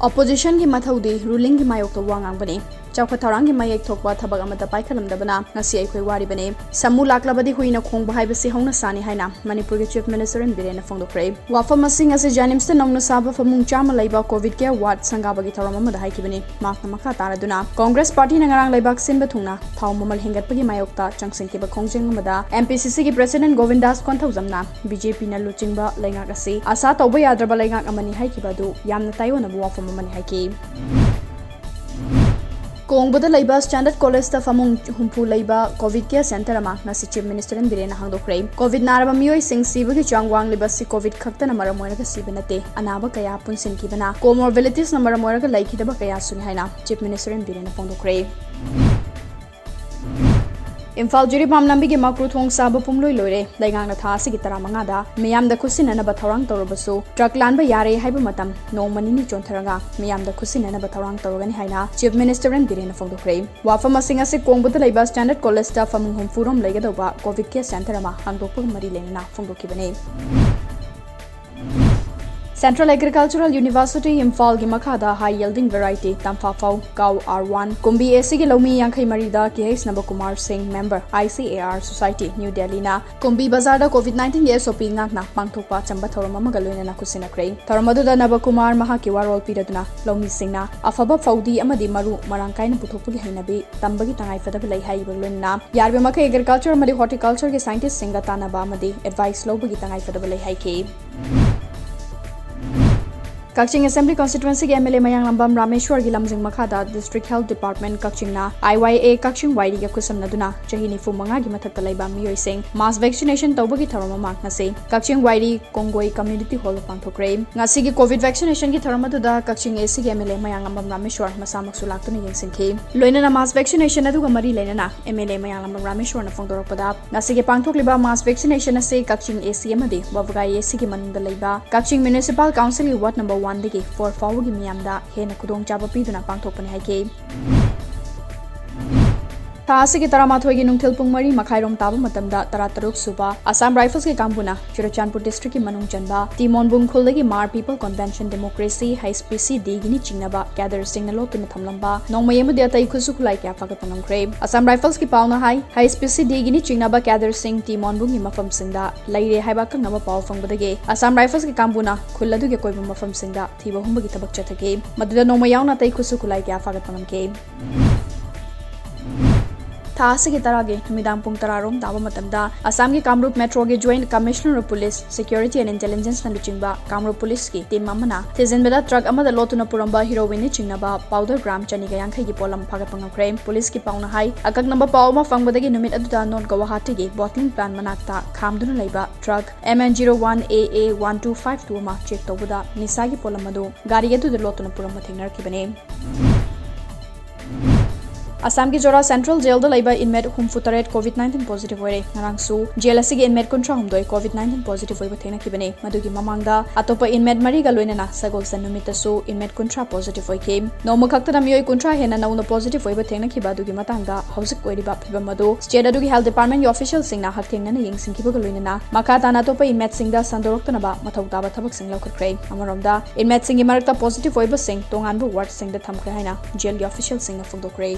opposition ki mathaudi ruling ki mayok to wangang bani chawkha thorang ki mayek thokwa thabak amata paikhalam dabana ngasi ai khoi wari bane samu laklabadi huina khong bahai basi hongna sani haina Manipur ki chief minister in birena phongdokre wafam masing ase janimste nongna saba famung chama laiba covid care ward sangaba gi thoram amada hai ki bane makna makha taraduna congress party na ngarang laibak sinba thungna thau mamal hengatpagi mayokta changsin ki ba khongjeng amada MPCC ki president Govindas Konthaujamna BJP na luchingba laingak ase asa tawba yadraba laingak amani hai ki badu yamna tayona bu wafam amani hai ki Kongbada laiba standard college ta famung humpu laiba covid care center ama ngasi chief minister in birena hangdokre covid naraba mioi sing siba gi changwang liba si covid khakta na mara moira ga sibanate anaba kaya punsin ki bana comorbidities na mara moira ga laikidaba kaya suni haina chief minister in birena pongdokre Imphal Jiribam Lambi ki makru thong saba pumloi loire laigang na tha si gi tara manga da miyam da khusin na ba thorang torobasu truck lan ba yare haiba matam no mani ni chontharanga miyam da khusin na ba thorang torogani haina chief minister and birena phongdokre wafa masinga se kongbut laiba standard college ta famung hum furom leiga doba covid care center ama hangdokpug mari lena phongdokibane Central Agricultural University Imphal gi makhada high yielding variety tamfa fau cow R1 kumbi AC gi lomi yankhai marida KH Nabakumar Singh member ICAR Society New Delhi na kumbi bazar da COVID-19 ge SOP ngakna pangthokpa chamba thorom amaga loina na kusina krei thoramadu da Nabakumar maha ki warol piraduna lomi singna afaba faudi amadi maru marang kaina puthokpagi hainabi tambagi tangai fadab lai hai loina yarbe makha agriculture amadi horticulture ge scientist singa tanaba amadi advice lobagi tangai fadab lai hai ke Kaching Assembly Constituency के MLA Mayang Lambam Rameshwar की लमजिंग मखादा District Health Department Kaching ना IYA Kaching YD के कुसम नदुना चही निफु मंगा की मथक तलाइबा मियोई Singh mass vaccination तौबा की थरम मांग नसे Kaching YD Kongoi Community Hall पांथोक्रे ngasi की COVID vaccination की थरम दुदा Kaching AC के MLA Mayang Lambam Rameshwar मसा मक्सुलाक तो नहीं सिंखे लोइना ना mass vaccination अदुगा मरी लेना ना MLA Mayang Lambam Rameshwar ना फोंदोरक पदा ngasi के पांथोक्लिबा mass vaccination से Kaching AC मदे ववगाई AC की मनंग दलाइबा Kaching Municipal Council की Ward number 1 दगी 4 फाउगी मियामदा हेन खुदोंग चाबा पीदुना पांथोकपने हाइके तासी की तरामाथोई की नुंगथिल पुंग मरी मखाइरोम ताबा मतमदा तरातरुक सुबा असम राइफल्स के कांगबुना चुरचानपुर डिस्ट्रिक्ट की मनुंग चनबा तिमोनबुंग खुलदगी मार पीपल कन्वेंशन डेमोक्रेसी हाइस्पीसी दिगिनी चिंगनबा गैदर सिंगना लोतुन थमलंबा नोंमयेमदे अतै खुसु खुलाई क्या फागत पंगमख्रे असम राइफल्स की पावना हाइस्पीसी दिगिनी चिंगनबा गैदर सिंग तिमोनबुंग की मफम सिंगदा लैरे हाइबा कंगनबा पाव फंगबदगे असम राइफल्स के कांगबुना खुलदुगे कोइबा मफम सिंगदा थीबा हुंबगी तबक चथगे मदुदा नोंमयावना तै खुसु खुलाई क्या फागत पंगमके थासी की तरह के मिदाम पुंग तरारोम ताबा मतमदा असम के कामरूप मेट्रो के joint commissioner of police security and intelligence न लुचिंगबा कामरूप पुलिस की टीम अमना तेजिनबदा ट्रक अमदा लोतुना पुरंबा हीरोइन नि चिंगनबा पाउडर ग्राम चनी गयांखै की पोलम फागत पंगमख्रे पुलिस की पाउना हाई अकक नंबर पाउ मा फंगबदगी नुमित अदुदा नॉन गुवाहाटी के बॉटलिंग प्लांट मनाकता खामदुना लैबा ट्रक MN01AA1252 मा चेक तौबदा निसा की पोलम मदु गाड़ी अदुदा लोतुना पुरंबा थेंगनरखिबने असम की जोरा सेंट्रल जेल द लैबा इनमेट हुमफुतरेट कोविड-19 पॉजिटिव होरे नरांगसु जेल असि इनमेट कुंट्रा हुमदोय कोविड-19 पॉजिटिव होइबा थेंगनखिबने मदुगी ममांगदा अतोपा इनमेट मरी गा लोइना सगोल सनुमितसु इनमेट कुंट्रा पॉजिटिव होइके नोम खक्तदा मियोय कुंट्रा हेना नौना पॉजिटिव होइबा थेंगनखिबा दुगी मतंगदा हौजिक ओइरिबा फिबा मदु स्टेट अदुगी हेल्थ डिपार्टमेंट की ऑफिशियल सिंगना हक्थेंगना यंगसिंखिबा लोइना मखा ताना तोपा इनमेट सिंगदा संदोरक्तनबा मथौताबा थबक सिंग लौखत्रे अमरोमदा इनमेट सिंगी मरक्ता पॉजिटिव होइबा सिंग तोंगानबा वार्ड सिंगदा थमख्रे हाइना जेल की ऑफिशियल सिंगना फोंदोक्रे